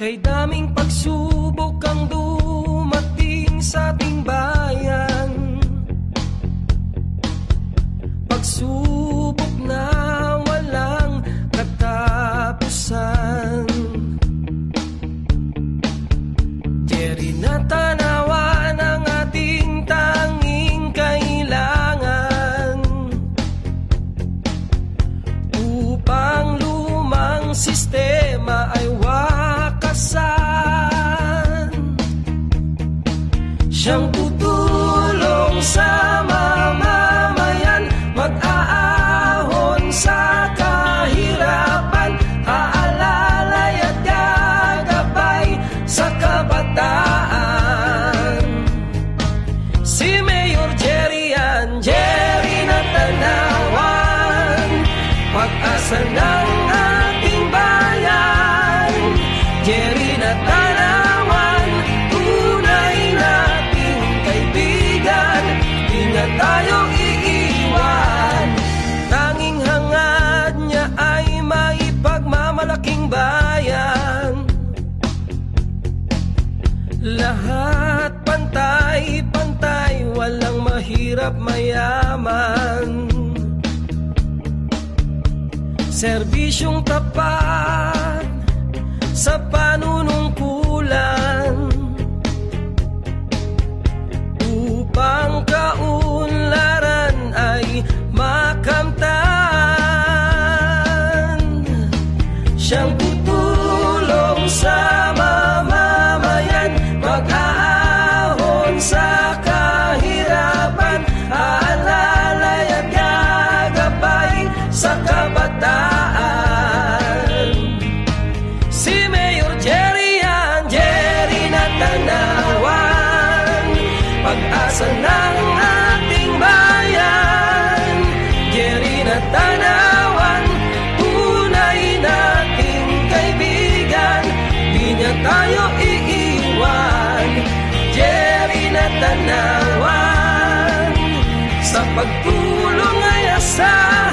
Kay daming pagsubok ang dumating sa ating bayan, pagsubok na walang katapusan. Jerry, natanawan ang ating tanging kailangan upang lumang sistema ay siyang tutulong sa mamamayan, mag-aahon sa kahirapan, aalalay at gagabay sa kabataan. Si Mayor Jerry yan, Jerry Natanawan, pag-asa ng ating bayan. Jerry Natanawan, tayo iiwan. Tanging hangad niya ay maipagmamalaking bayan. Lahat pantay-pantay, walang mahirap mayaman. Serbisyong tapat sa panunungkulan upang kaunlaran ay makamtan. Siyang tutulong sa mamamayan, mag-aahon sa kahirapan, aalalay at gagabay sa kabataan. Si Mayor Jerry yan, Jerry Natanawan, pag-asa ng ating bayan. Jerry Natanawan, tunay nating kaibigan, di niya tayo iiwan. Jerry Natanawan, sa pagtulong ay asahan.